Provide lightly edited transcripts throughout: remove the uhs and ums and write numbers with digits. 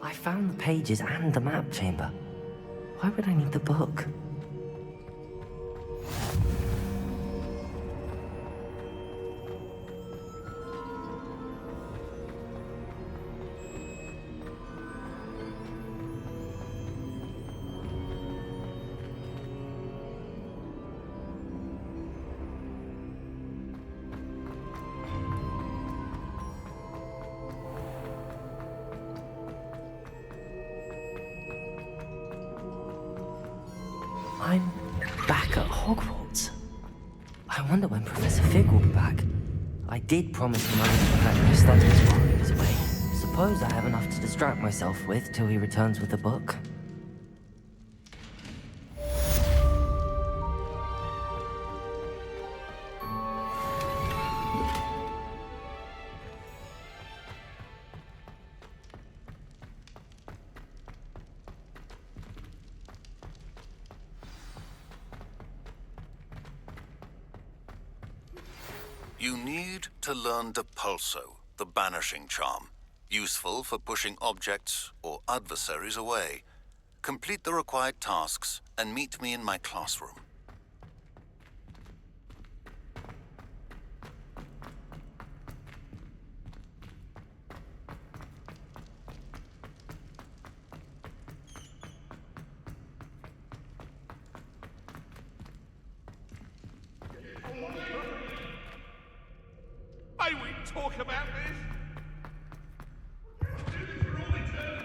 I found the pages and the map chamber. Why would I need the book? I'm back at Hogwarts. I wonder when Professor Fig will be back. I did promise him I would prepare my studies while he was away. Suppose I have enough to distract myself with till he returns with the book. You need to learn Depulso, the banishing charm, useful for pushing objects or adversaries away. Complete the required tasks and meet me in my classroom. May we talk about this? Do this for all eternity.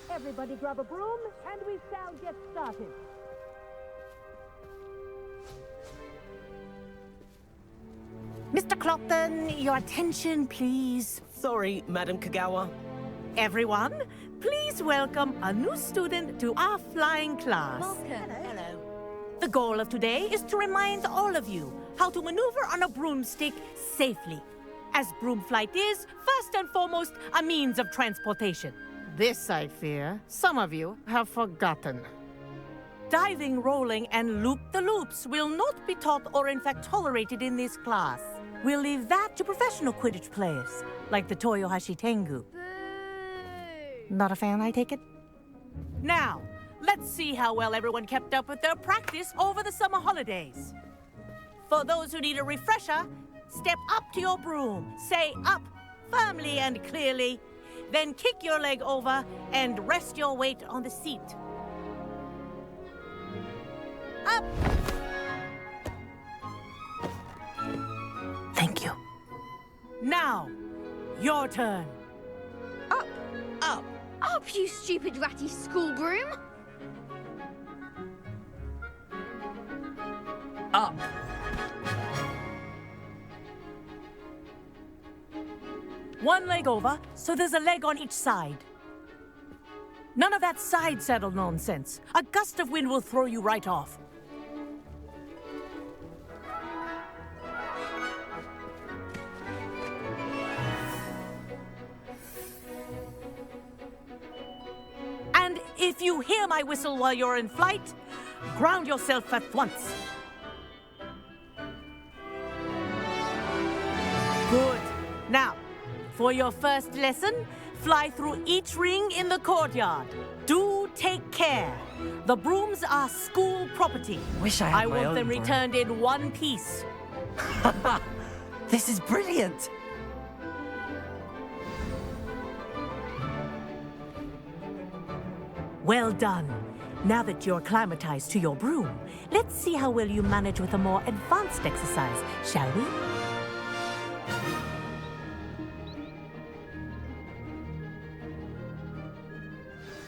Everybody grab a broom, and we shall get started. Mr. Clopton, your attention, please. Sorry, Madam Kagawa. Everyone, please welcome a new student to our flying class. Hello. The goal of today is to remind all of you how to maneuver on a broomstick safely, as broom flight is, first and foremost, a means of transportation. This, I fear, some of you have forgotten. Diving, rolling, and loop-the-loops will not be taught or in fact tolerated in this class. We'll leave that to professional Quidditch players, like the Toyohashi Tengu. Not a fan, I take it? Now, let's see how well everyone kept up with their practice over the summer holidays. For those who need a refresher, step up to your broom, say up firmly and clearly, then kick your leg over and rest your weight on the seat. Up! Thank you. Now, your turn. Up! Up! Up, you stupid ratty school broom! Up! One leg over, so there's a leg on each side. None of that side saddle nonsense. A gust of wind will throw you right off. And if you hear my whistle while you're in flight, ground yourself at once. Good. Now, For your first lesson, fly through each ring in the courtyard. Do take care. The brooms are school property. Wish I had I my want own them broom. returned in one piece. This is brilliant! Well done. Now that you're acclimatized to your broom, let's see how well you manage with a more advanced exercise, shall we?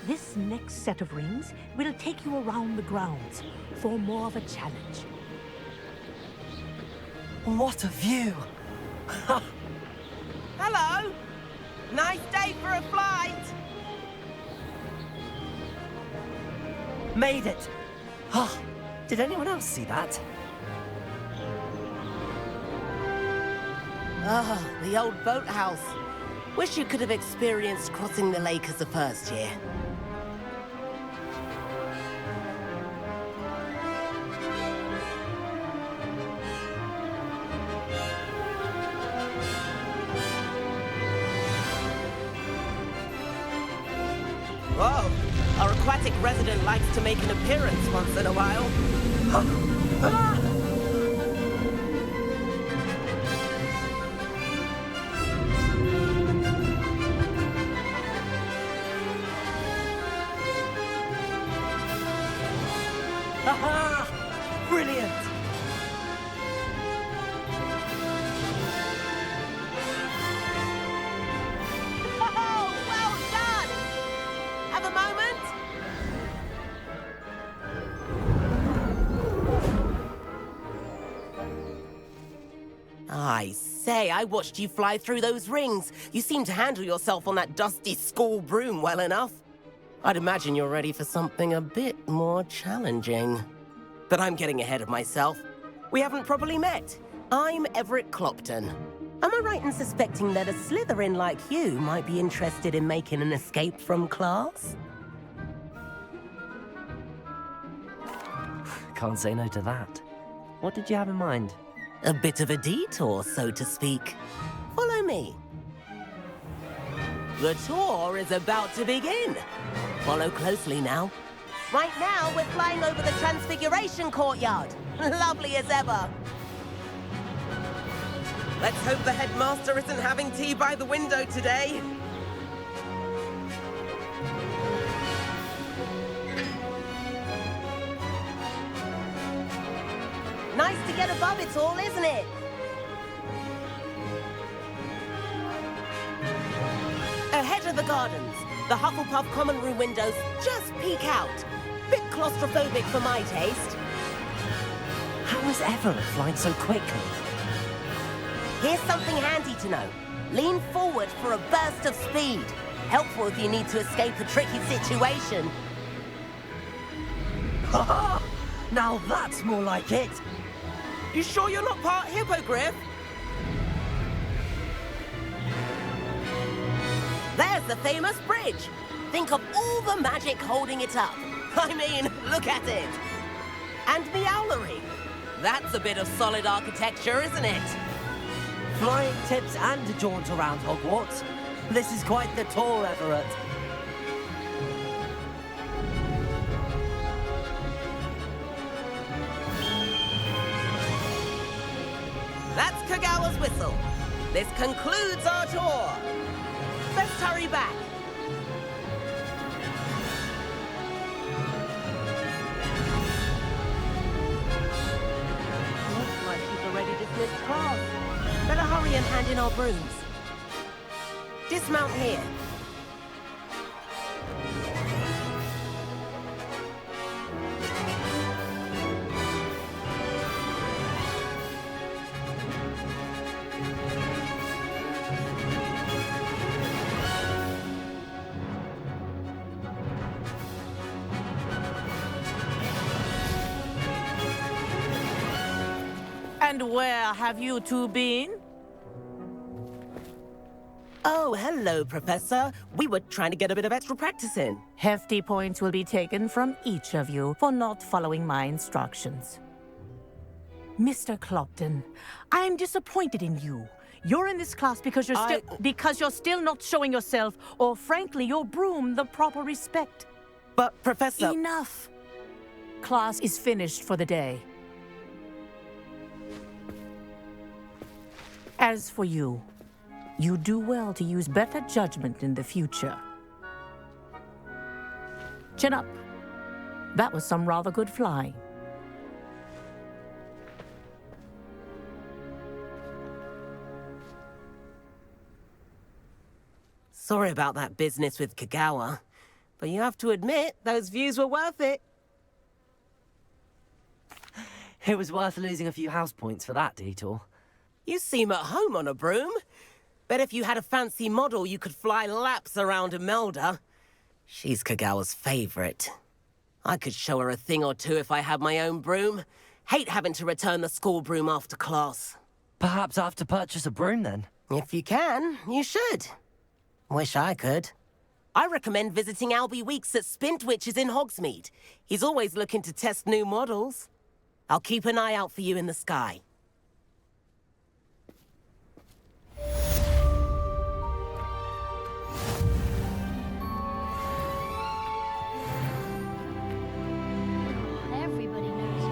This next set of rings will take you around the grounds for more of a challenge. What a view! Hello! Nice day for a flight! Made it! Oh, did anyone else see that? Ah, the old boathouse. Wish you could have experienced crossing the lake as a first year. Whoa! Our aquatic resident likes to make an appearance once in a while. Aha! Brilliant! Oh, well done! Have a moment? I say, I watched you fly through those rings. You seem to handle yourself on that dusty school broom well enough. I'd imagine you're ready for something a bit more challenging. But I'm getting ahead of myself. We haven't properly met. I'm Everett Clopton. Am I right in suspecting that a Slytherin like you might be interested in making an escape from class? Can't say no to that. What did you have in mind? A bit of a detour, so to speak. Follow me. The tour is about to begin. Follow closely now. Right now, we're flying over the Transfiguration Courtyard. Lovely as ever. Let's hope the headmaster isn't having tea by the window today. Nice to get above it all, isn't it? Ahead of the gardens, the Hufflepuff common room windows just peek out. Bit claustrophobic for my taste. How was Everett flying so quickly? Here's something handy to know. Lean forward for a burst of speed. Helpful if you need to escape a tricky situation. Ha! Now that's more like it! You sure you're not part hippogriff? There's the famous bridge. Think of all the magic holding it up. I mean, look at it. And the owlery. That's a bit of solid architecture, isn't it? Flying tips and a jaunt around Hogwarts. This is quite the tour, Everett. That's Kagawa's whistle. This concludes our tour. Let's hurry back. Looks like she's already dismissed class. Better hurry and hand in our brooms. Dismount here. And where have you two been? Oh, hello, Professor. We were trying to get a bit of extra practice in. Hefty points will be taken from each of you for not following my instructions. Mr. Clopton, I'm disappointed in you. You're in this class because you're still not showing yourself, or frankly, your broom the proper respect. But, Professor... Enough. Class is finished for the day. As for you, you do well to use better judgment in the future. Chin up. That was some rather good flying. Sorry about that business with Kagawa, but you have to admit, those views were worth it. It was worth losing a few house points for that detour. You seem at home on a broom. Bet if you had a fancy model, you could fly laps around Imelda. She's Kagawa's favorite. I could show her a thing or two if I had my own broom. Hate having to return the school broom after class. Perhaps I have to purchase a broom then. If you can, you should. Wish I could. I recommend visiting Albie Weeks at Spintwitches in Hogsmeade. He's always looking to test new models. I'll keep an eye out for you in the sky. Everybody knows you.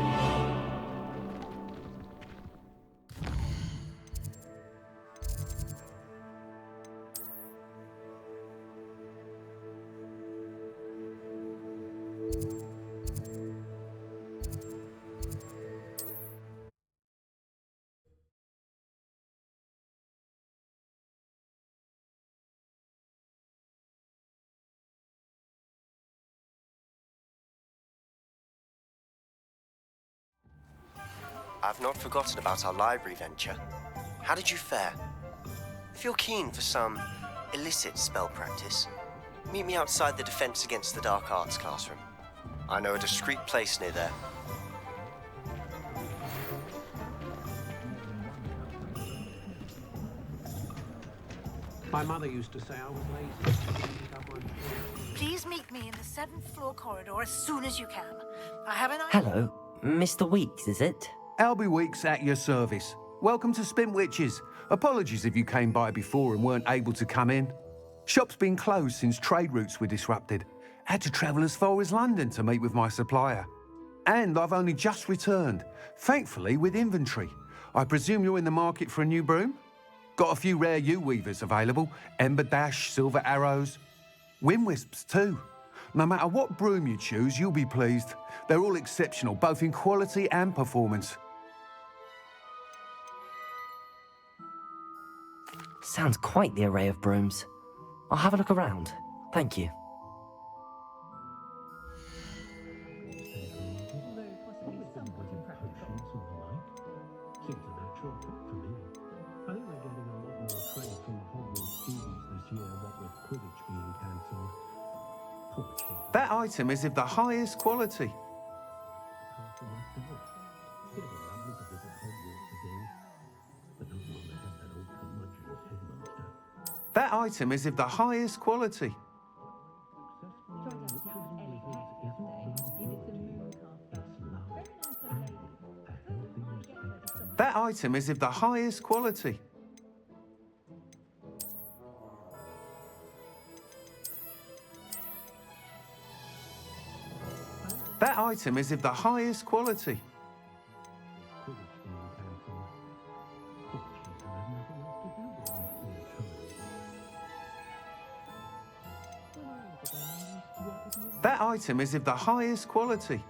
I've not forgotten about our library venture. How did you fare? If you're keen for some illicit spell practice, meet me outside the Defense Against the Dark Arts classroom. I know a discreet place near there. My mother used to say I was lazy. Please meet me in the 7th floor corridor as soon as you can. I have an idea. Hello, Mr. Weeks, is it? Albie Weeks at your service. Welcome to Spintwitches. Apologies if you came by before and weren't able to come in. Shop's been closed since trade routes were disrupted. Had to travel as far as London to meet with my supplier. And I've only just returned, thankfully with inventory. I presume you're in the market for a new broom? Got a few rare U-weavers available, Ember Dash, Silver Arrows, Wind Wisps too. No matter what broom you choose, you'll be pleased. They're all exceptional, both in quality and performance. Sounds quite the array of brooms. I'll have a look around. Thank you. That item is of the highest quality. That item is of the highest quality. That item is of the highest quality. That item is of the highest quality. That item is of the highest quality.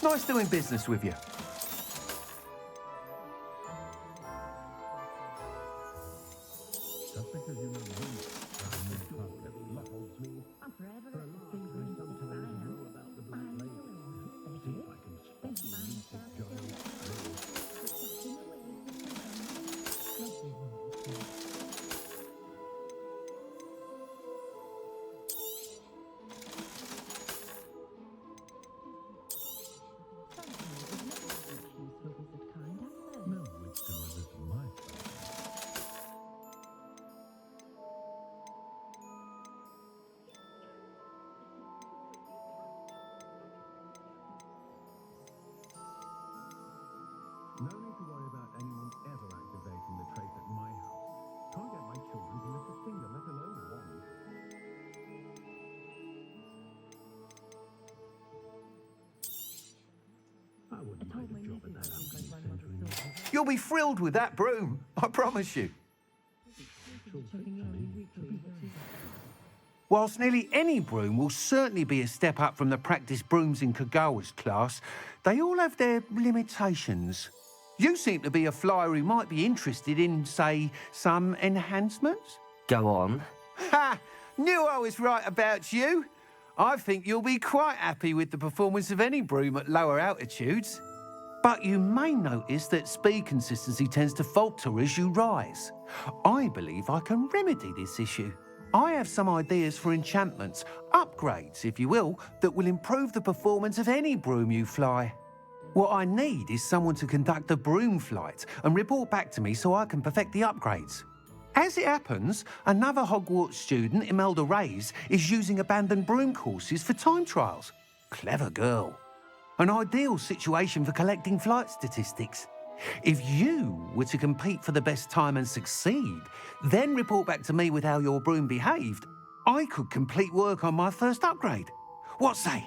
Nice doing business with you. You'll be thrilled with that broom, I promise you. Whilst nearly any broom will certainly be a step up from the practice brooms in Kagawa's class, they all have their limitations. You seem to be a flyer who might be interested in, say, some enhancements? Go on. Ha! Knew I was right about you. I think you'll be quite happy with the performance of any broom at lower altitudes. But you may notice that speed consistency tends to falter as you rise. I believe I can remedy this issue. I have some ideas for enchantments, upgrades, if you will, that will improve the performance of any broom you fly. What I need is someone to conduct a broom flight and report back to me so I can perfect the upgrades. As it happens, another Hogwarts student, Imelda Reyes, is using abandoned broom courses for time trials. Clever girl. An ideal situation for collecting flight statistics. If you were to compete for the best time and succeed, then report back to me with how your broom behaved, I could complete work on my first upgrade. What say?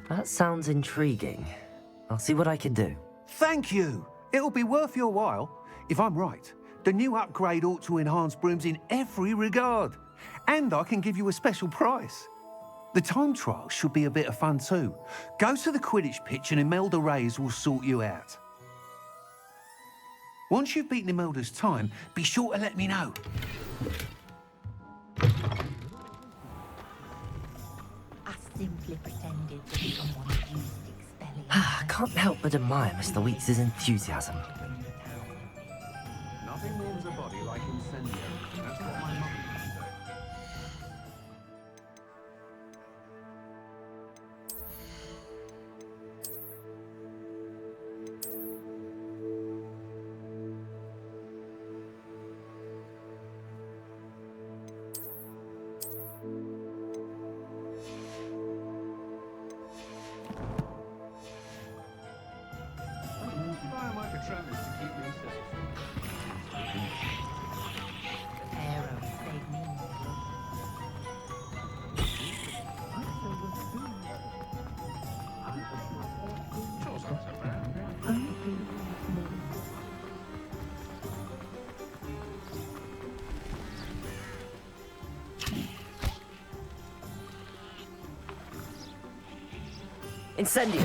That sounds intriguing. I'll see what I can do. Thank you. It'll be worth your while. If I'm right, the new upgrade ought to enhance brooms in every regard. And I can give you a special price. The time trial should be a bit of fun too. Go to the Quidditch pitch and Imelda Reyes will sort you out. Once you've beaten Imelda's time, be sure to let me know. I simply pretended that someone used expelling. I can't help but admire Mr. Weeks' enthusiasm. Nothing warms a body like incendio. That's what my mum used to say. Incendio!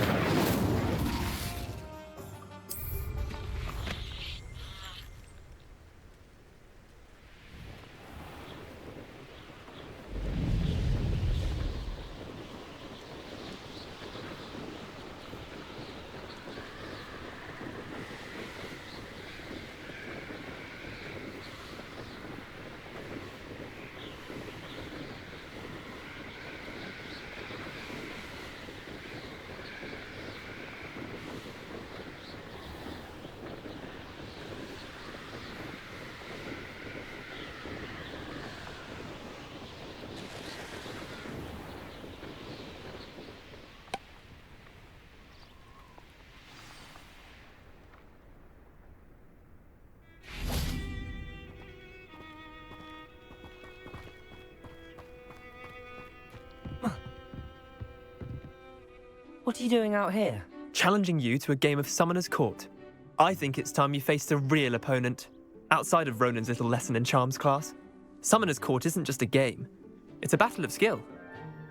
What are you doing out here? Challenging you to a game of Summoner's Court. I think it's time you faced a real opponent, outside of Ronan's little lesson in charms class. Summoner's Court isn't just a game. It's a battle of skill.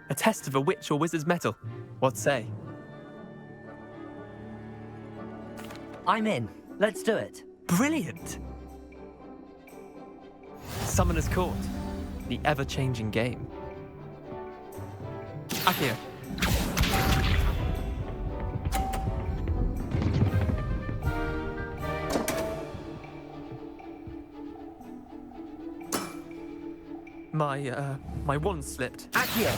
A test of a witch or wizard's mettle. What say? I'm in. Let's do it. Brilliant! Summoner's Court. The ever-changing game. Akio. My wand slipped. Accio!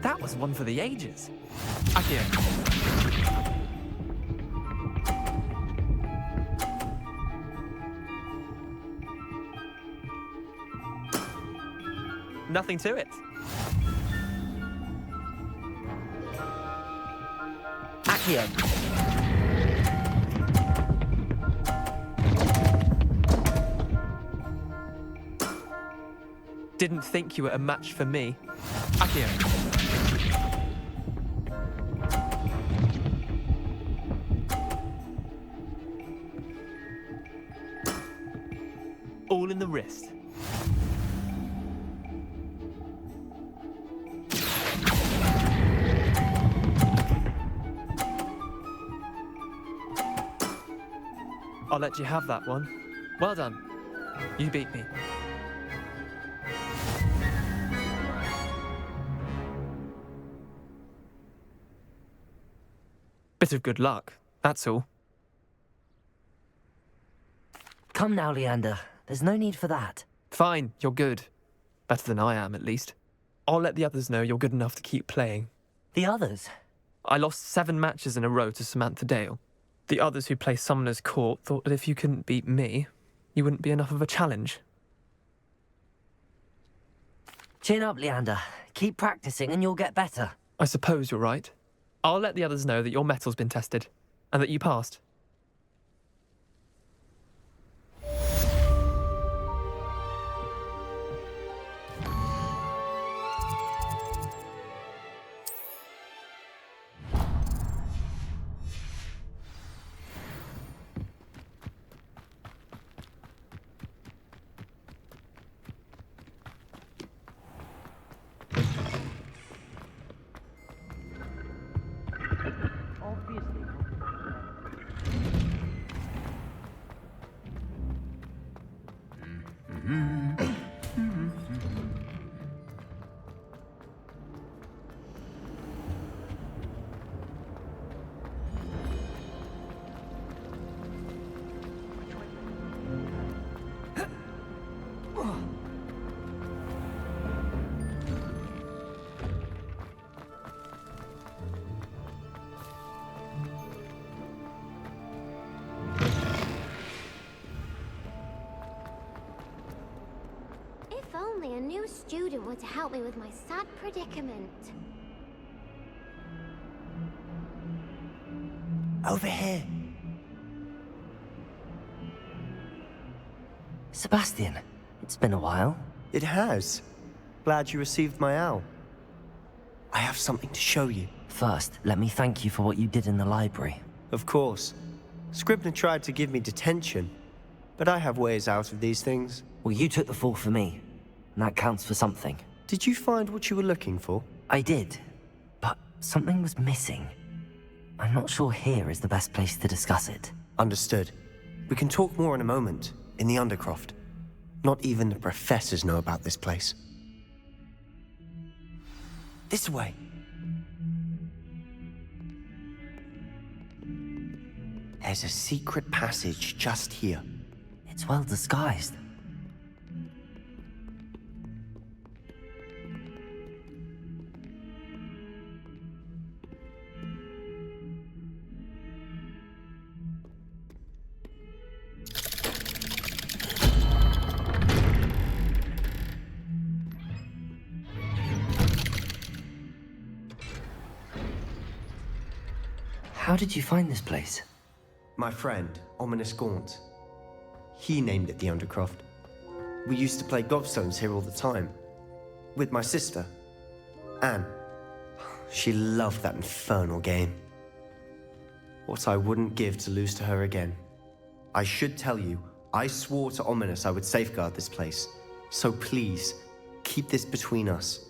That was one for the ages. Akio. Nothing to it. Accio. Didn't think you were a match for me. Accio. All in the wrist. I'll let you have that one. Well done. You beat me. Bit of good luck, that's all. Come now, Leander. There's no need for that. Fine, you're good. Better than I am, at least. I'll let the others know you're good enough to keep playing. The others? I lost 7 matches in a row to Samantha Dale. The others who play Summoner's Court thought that if you couldn't beat me, you wouldn't be enough of a challenge. Chin up, Leander. Keep practicing and you'll get better. I suppose you're right. I'll let the others know that your metal's been tested, and that you passed. If only a new student were to help me with my sad predicament. Over here. Sebastian, it's been a while. It has. Glad you received my owl. I have something to show you. First, let me thank you for what you did in the library. Of course. Scribner tried to give me detention, but I have ways out of these things. Well, you took the fall for me, and that counts for something. Did you find what you were looking for? I did, but something was missing. I'm not sure here is the best place to discuss it. Understood. We can talk more in a moment, in the Undercroft. Not even the professors know about this place. This way. There's a secret passage just here. It's well disguised. How did you find this place? My friend, Ominous Gaunt. He named it the Undercroft. We used to play gobstones here all the time. With my sister, Anne. She loved that infernal game. What I wouldn't give to lose to her again. I should tell you, I swore to Ominous I would safeguard this place. So please, keep this between us.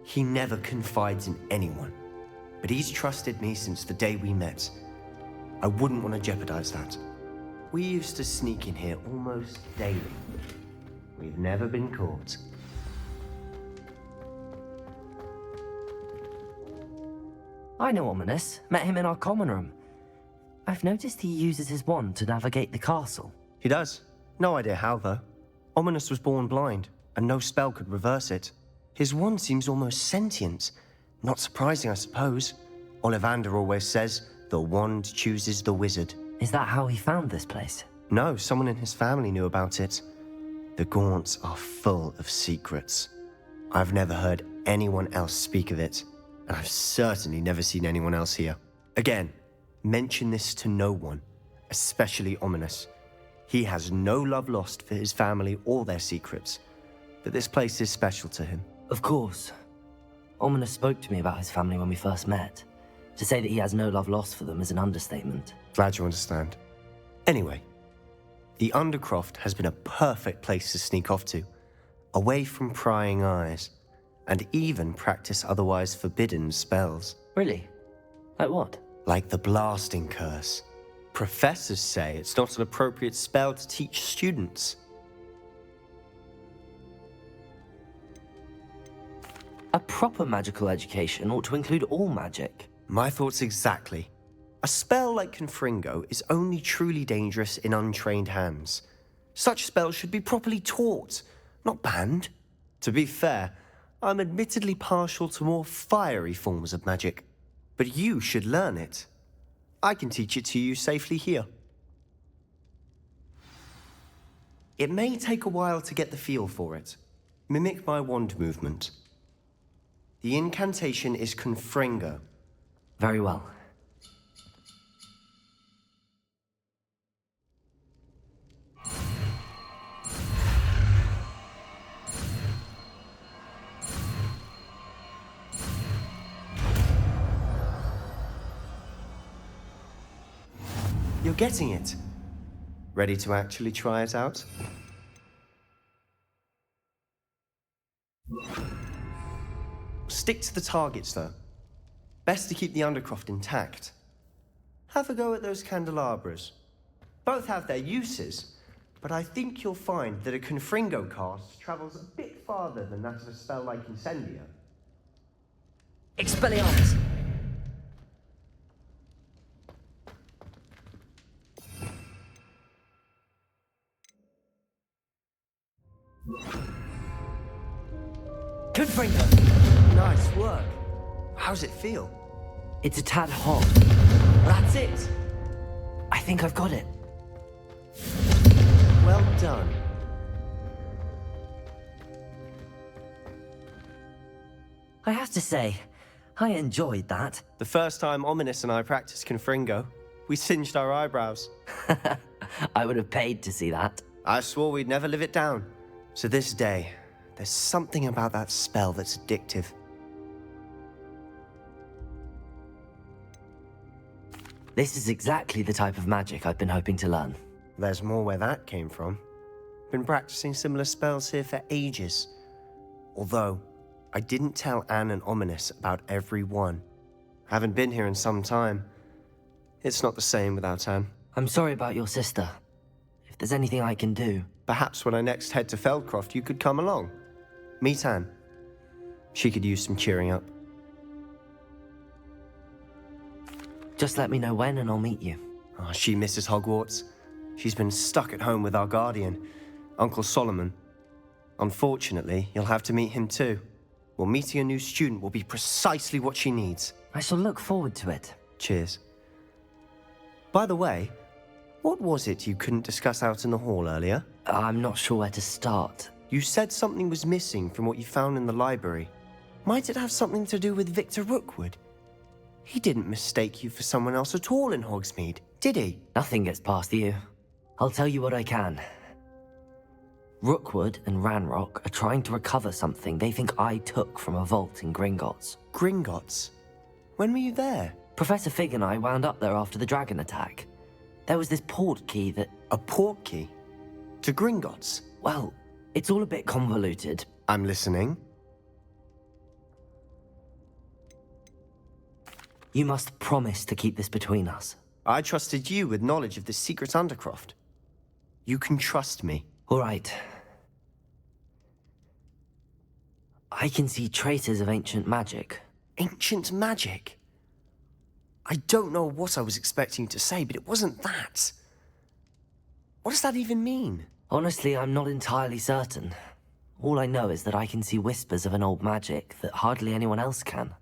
He never confides in anyone. But he's trusted me since the day we met. I wouldn't want to jeopardize that. We used to sneak in here almost daily. We've never been caught. I know Ominous. Met him in our common room. I've noticed he uses his wand to navigate the castle. He does. No idea how, though. Ominous was born blind, and no spell could reverse it. His wand seems almost sentient. Not surprising, I suppose. Ollivander always says, the wand chooses the wizard. Is that how he found this place? No, someone in his family knew about it. The Gaunts are full of secrets. I've never heard anyone else speak of it, and I've certainly never seen anyone else here. Again, mention this to no one, especially Ominous. He has no love lost for his family or their secrets, but this place is special to him. Of course. Ominous spoke to me about his family when we first met. To say that he has no love lost for them is an understatement. Glad you understand. Anyway, the Undercroft has been a perfect place to sneak off to, away from prying eyes, and even practice otherwise forbidden spells. Really? Like what? Like the blasting curse. Professors say it's not an appropriate spell to teach students. A proper magical education ought to include all magic. My thoughts exactly. A spell like Confringo is only truly dangerous in untrained hands. Such spells should be properly taught, not banned. To be fair, I'm admittedly partial to more fiery forms of magic, but you should learn it. I can teach it to you safely here. It may take a while to get the feel for it. Mimic my wand movement. The incantation is Confringo. Very well. You're getting it. Ready to actually try it out? Stick to the targets, though. Best to keep the Undercroft intact. Have a go at those candelabras. Both have their uses, but I think you'll find that a Confringo cast travels a bit farther than that of a spell like Incendio. Expelliarmus! Confringo! Nice work. How's it feel? It's a tad hot. That's it. I think I've got it. Well done. I have to say, I enjoyed that. The first time Ominous and I practiced Confringo, we singed our eyebrows. I would have paid to see that. I swore we'd never live it down. To this day, there's something about that spell that's addictive. This is exactly the type of magic I've been hoping to learn. There's more where that came from. Been practicing similar spells here for ages. Although, I didn't tell Anne and Ominous about every one. Haven't been here in some time. It's not the same without Anne. I'm sorry about your sister. If there's anything I can do... Perhaps when I next head to Feldcroft, you could come along. Meet Anne. She could use some cheering up. Just let me know when and I'll meet you. Oh, she misses Hogwarts. She's been stuck at home with our guardian, Uncle Solomon. Unfortunately, you'll have to meet him too. Well, meeting a new student will be precisely what she needs. I shall look forward to it. Cheers. By the way, what was it you couldn't discuss out in the hall earlier? I'm not sure where to start. You said something was missing from what you found in the library. Might it have something to do with Victor Rookwood? He didn't mistake you for someone else at all in Hogsmeade, did he? Nothing gets past you. I'll tell you what I can. Rookwood and Ranrock are trying to recover something they think I took from a vault in Gringotts. Gringotts? When were you there? Professor Fig and I wound up there after the dragon attack. There was this port key that... A port key? To Gringotts? Well, it's all a bit convoluted. I'm listening. You must promise to keep this between us. I trusted you with knowledge of the secret Undercroft. You can trust me. All right. I can see traces of ancient magic. Ancient magic? I don't know what I was expecting you to say, but it wasn't that. What does that even mean? Honestly, I'm not entirely certain. All I know is that I can see whispers of an old magic that hardly anyone else can.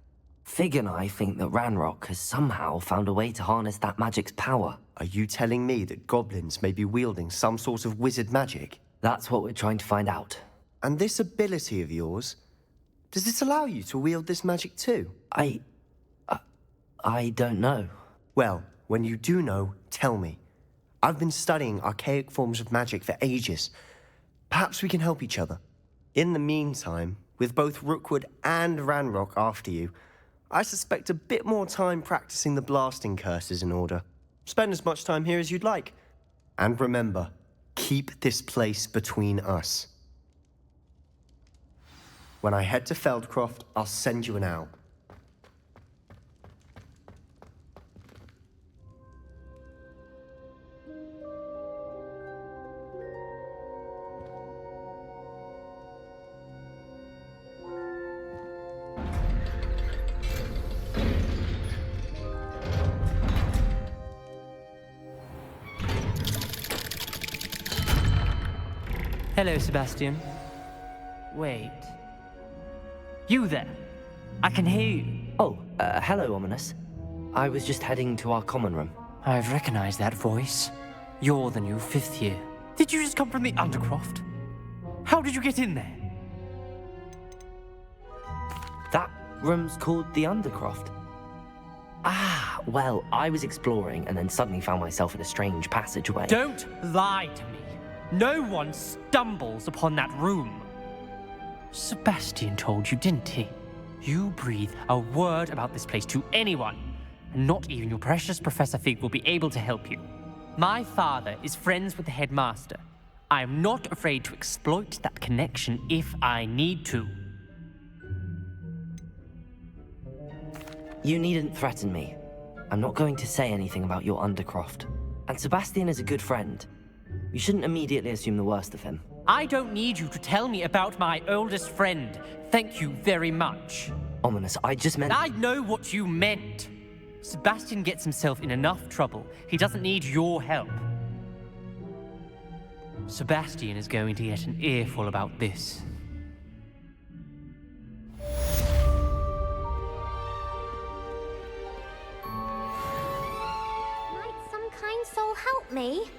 Fig and I think that Ranrock has somehow found a way to harness that magic's power. Are you telling me that goblins may be wielding some sort of wizard magic? That's what we're trying to find out. And this ability of yours, Does this allow you to wield this magic too? I don't know. Well, when you do know, tell me. I've been studying archaic forms of magic for ages. Perhaps we can help each other. In the meantime, with both Rookwood and Ranrock after you, I suspect a bit more time practicing the blasting curse is in order. Spend as much time here as you'd like. And remember, keep this place between us. When I head to Feldcroft, I'll send you an owl. Hello, Sebastian. Wait. You there? I can hear you. Oh, hello, Ominous. I was just heading to our common room. I've recognized that voice. You're the new 5th year. Did you just come from the Undercroft? How did you get in there? That room's called the Undercroft. Ah, well, I was exploring and then suddenly found myself in a strange passageway. Don't lie to me. No one stumbles upon that room. Sebastian told you, didn't he? You breathe a word about this place to anyone, and not even your precious Professor Fig will be able to help you. My father is friends with the headmaster. I am not afraid to exploit that connection if I need to. You needn't threaten me. I'm not going to say anything about your Undercroft. And Sebastian is a good friend. You shouldn't immediately assume the worst of him. I don't need you to tell me about my oldest friend. Thank you very much. Ominous, I just meant... I know what you meant. Sebastian gets himself in enough trouble. He doesn't need your help. Sebastian is going to get an earful about this. Might some kind soul help me?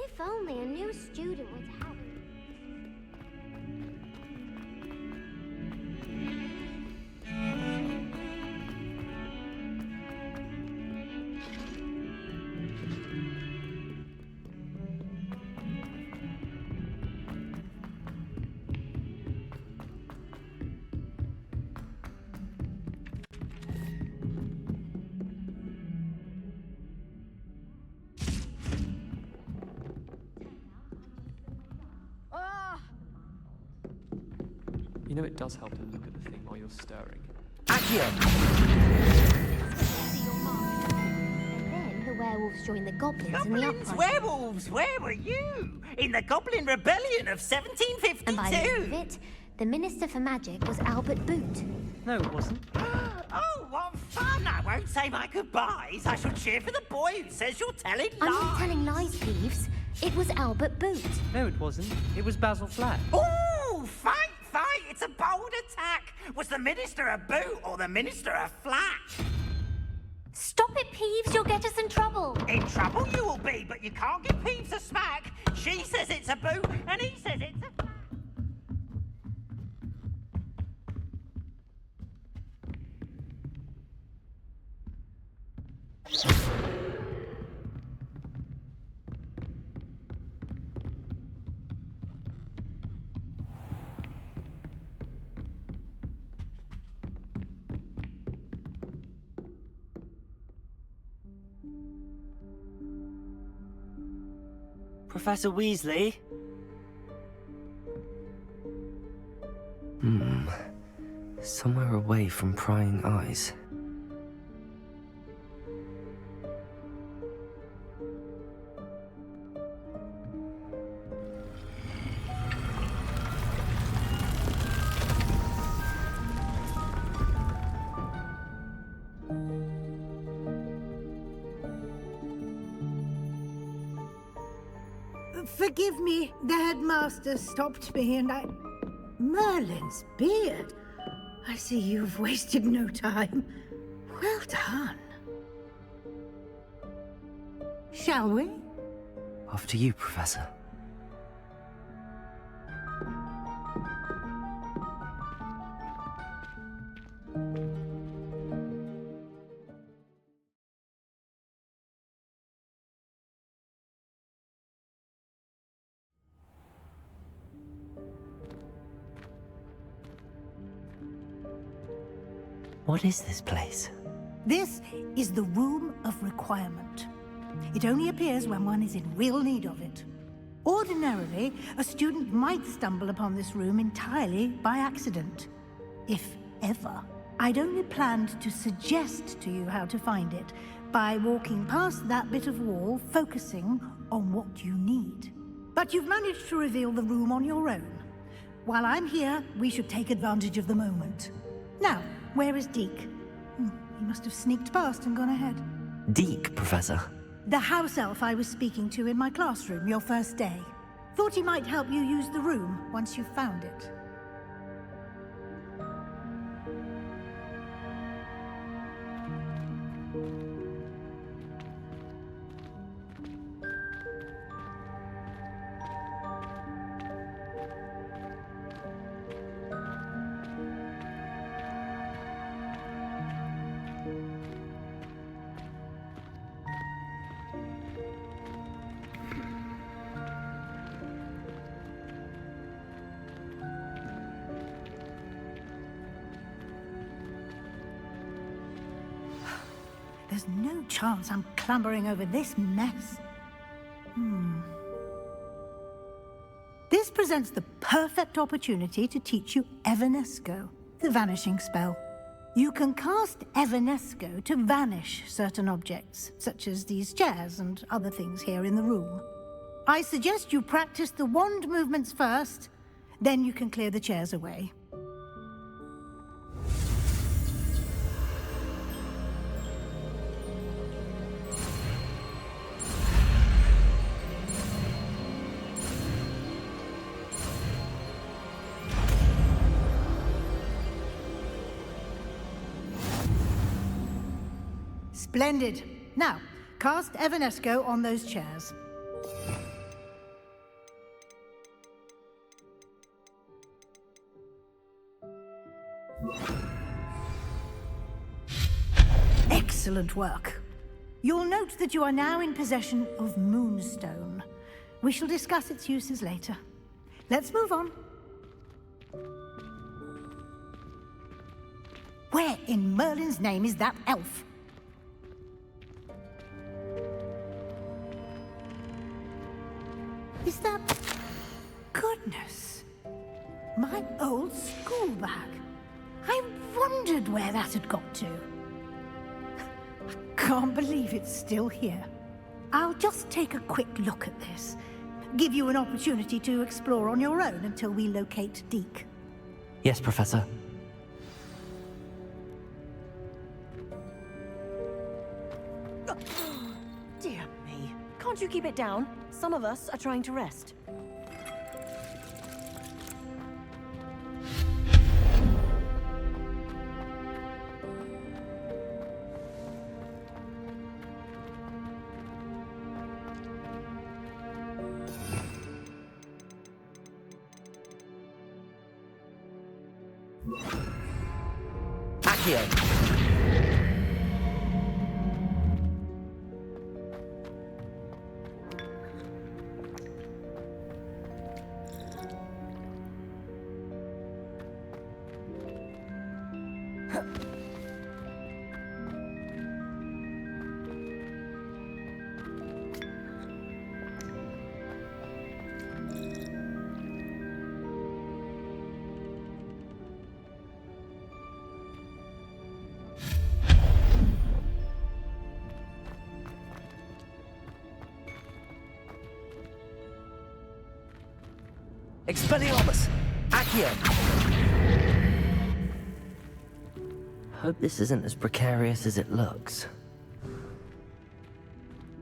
If only a new student would help. You know it does help to look at the thing while you're stirring. Accio! And then the werewolves joined the goblins in the Goblins, uprising. werewolves, where were you? In the Goblin Rebellion of 1752. And by the end of it, the Minister for Magic was Albert Boot. No, it wasn't. Oh, what fun! I won't say my goodbyes. I shall cheer for the boy who says you're telling lies. I'm not telling lies, Peeves. It was Albert Boot. No, it wasn't. It was Basil Flat. Ooh, fight! It's a bold attack. Was the Minister a boot or the Minister a flat? Stop it, Peeves. You'll get us in trouble. In trouble you will be, but you can't give Peeves a smack. She says it's a boot, and he says it's a flat. Professor Weasley? Somewhere away from prying eyes. Forgive me, the headmaster stopped me and I... Merlin's beard. I see you've wasted no time. Well done. Shall we? After you, Professor. What is this place? This is the Room of Requirement. It only appears when one is in real need of it. Ordinarily, a student might stumble upon this room entirely by accident. If ever. I'd only planned to suggest to you how to find it by walking past that bit of wall, focusing on what you need. But you've managed to reveal the room on your own. While I'm here, we should take advantage of the moment. Now, where is Deke? He must have sneaked past and gone ahead. Deke, Professor. The house elf I was speaking to in my classroom your first day. Thought he might help you use the room once you've found it. There's no chance I'm clambering over this mess. This presents the perfect opportunity to teach you Evanesco, the vanishing spell. You can cast Evanesco to vanish certain objects, such as these chairs and other things here in the room. I suggest you practice the wand movements first, then you can clear the chairs away. Splendid. Now, cast Evanesco on those chairs. Excellent work. You'll note that you are now in possession of Moonstone. We shall discuss its uses later. Let's move on. Where in Merlin's name is that elf? Is that... Goodness. My old school bag. I wondered where that had got to. I can't believe it's still here. I'll just take a quick look at this. Give you an opportunity to explore on your own until we locate Deke. Yes, Professor. Dear me. Can't you keep it down? Some of us are trying to rest. Accio! Expelliarmus! Accio! Hope this isn't as precarious as it looks.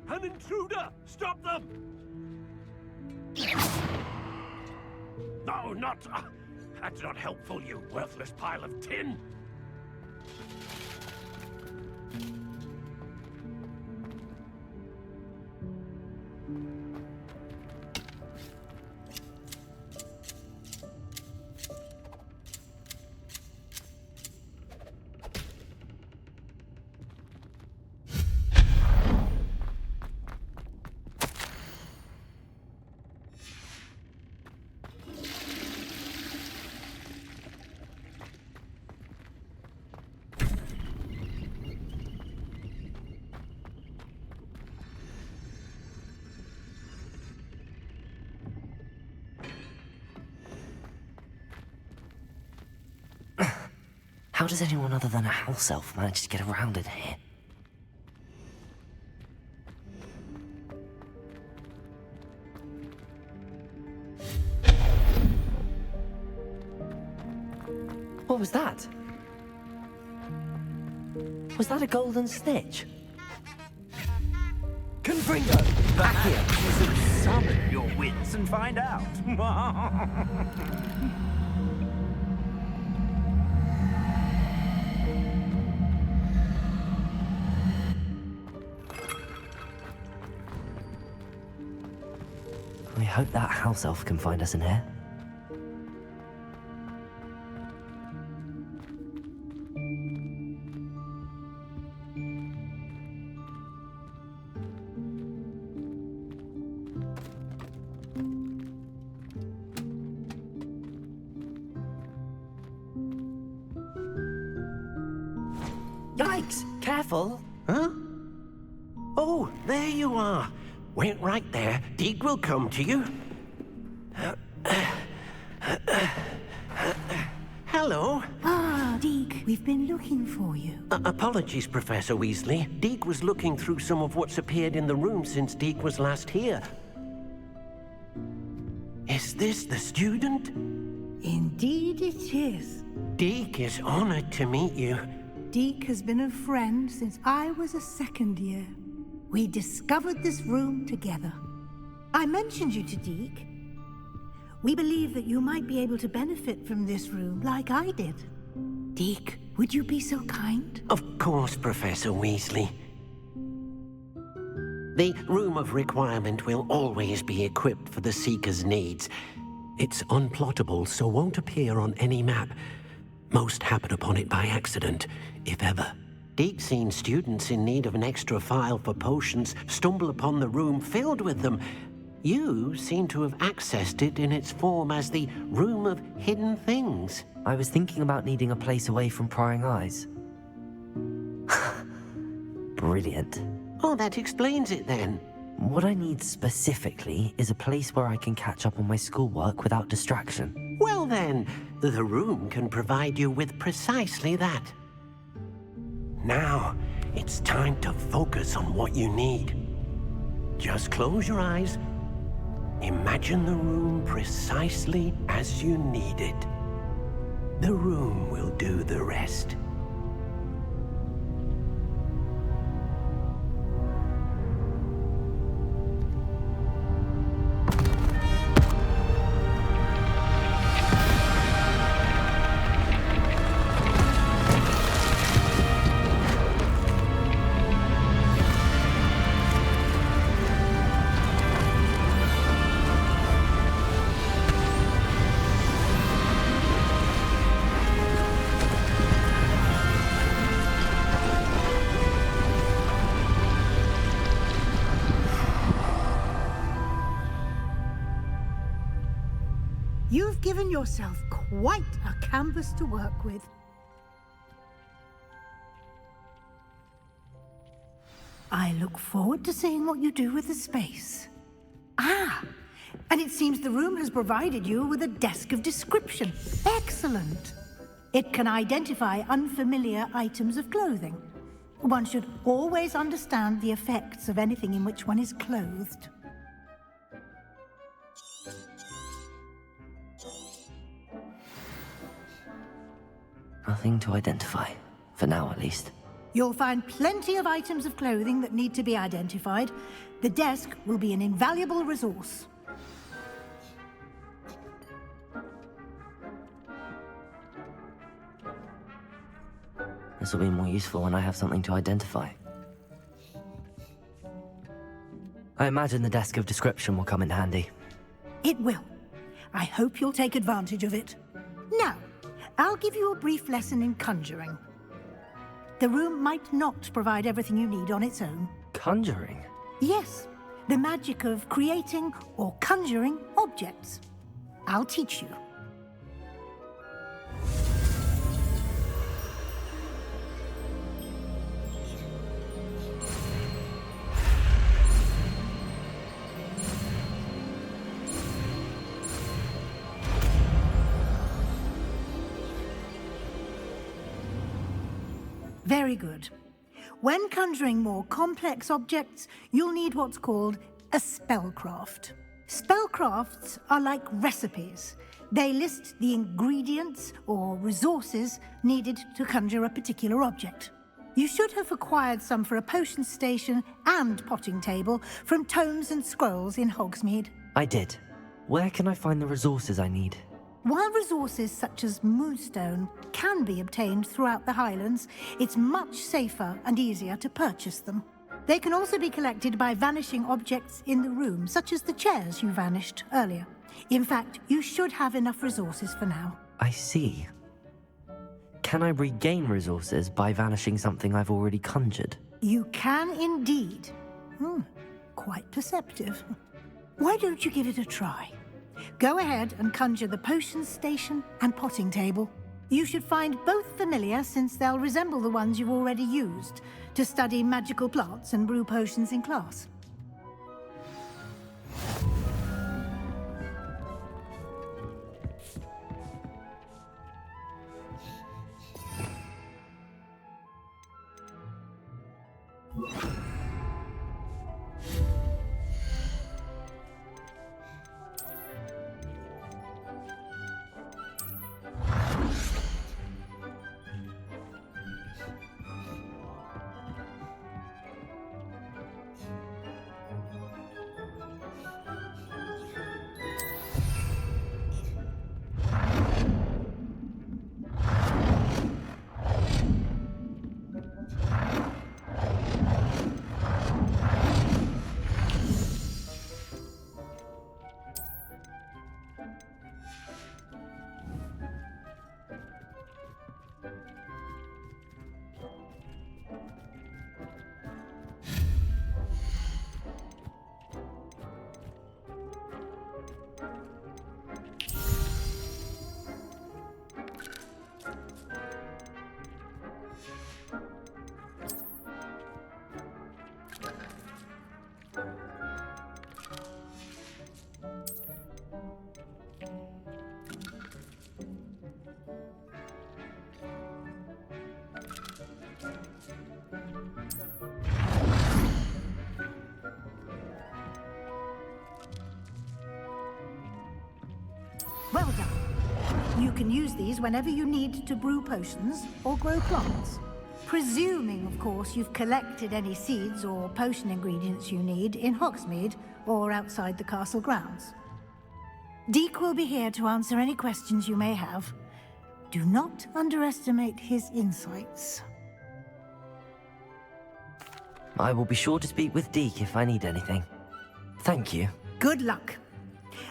An intruder! Stop them! No, not... that's not helpful, you worthless pile of tin. How does anyone other than a house elf manage to get around in here? What was that? Was that a golden snitch? Confringo, back here. You should summon your wits and find out. I hope that house elf can find us in here. Yikes! Careful! Huh? Oh, there you are. Wait right there. Deek will come to you. Hello. Ah, Deek, we've been looking for you. Apologies, Professor Weasley. Deek was looking through some of what's appeared in the room since Deek was last here. Is this the student? Indeed it is. Deek is honored to meet you. Deek has been a friend since I was a second year. We discovered this room together. I mentioned you to Deek. We believe that you might be able to benefit from this room like I did. Deek, would you be so kind? Of course, Professor Weasley. The Room of Requirement will always be equipped for the Seeker's needs. It's unplottable, so won't appear on any map. Most happen upon it by accident, if ever. Deek's seen students in need of an extra file for potions stumble upon the room filled with them. You seem to have accessed it in its form as the Room of Hidden Things. I was thinking about needing a place away from prying eyes. Brilliant. Oh, that explains it then. What I need specifically is a place where I can catch up on my schoolwork without distraction. Well then, the room can provide you with precisely that. Now, it's time to focus on what you need. Just close your eyes. Imagine the room precisely as you need it. The room will do the rest. You've given yourself quite a canvas to work with. I look forward to seeing what you do with the space. Ah, and it seems the room has provided you with a desk of description. Excellent. It can identify unfamiliar items of clothing. One should always understand the effects of anything in which one is clothed. Nothing to identify, for now at least. You'll find plenty of items of clothing that need to be identified. The desk will be an invaluable resource. This will be more useful when I have something to identify. I imagine the desk of description will come in handy. It will. I hope you'll take advantage of it. Now, I'll give you a brief lesson in conjuring. The room might not provide everything you need on its own. Conjuring? Yes, the magic of creating or conjuring objects. I'll teach you. Very good. When conjuring more complex objects, you'll need what's called a spellcraft. Spellcrafts are like recipes. They list the ingredients or resources needed to conjure a particular object. You should have acquired some for a potion station and potting table from tomes and scrolls in Hogsmeade. I did. Where can I find the resources I need? While resources such as moonstone can be obtained throughout the Highlands, it's much safer and easier to purchase them. They can also be collected by vanishing objects in the room, such as the chairs you vanished earlier. In fact, you should have enough resources for now. I see. Can I regain resources by vanishing something I've already conjured? You can indeed. Quite perceptive. Why don't you give it a try? Go ahead and conjure the potion station and potting table. You should find both familiar, since they'll resemble the ones you've already used to study magical plants and brew potions in class. Well done. You can use these whenever you need to brew potions or grow plants. Presuming, of course, you've collected any seeds or potion ingredients you need in Hogsmeade or outside the castle grounds. Deek will be here to answer any questions you may have. Do not underestimate his insights. I will be sure to speak with Deek if I need anything. Thank you. Good luck.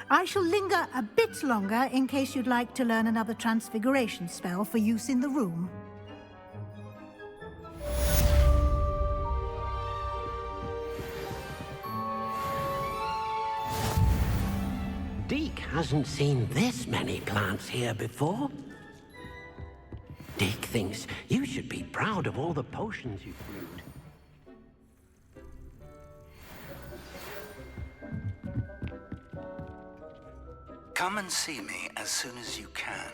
I shall linger a bit longer in case you'd like to learn another transfiguration spell for use in the room. Deek hasn't seen this many plants here before. Deek thinks you should be proud of all the potions you've brewed. Come and see me as soon as you can.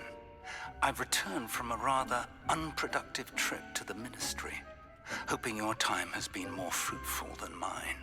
I've returned from a rather unproductive trip to the Ministry, hoping your time has been more fruitful than mine.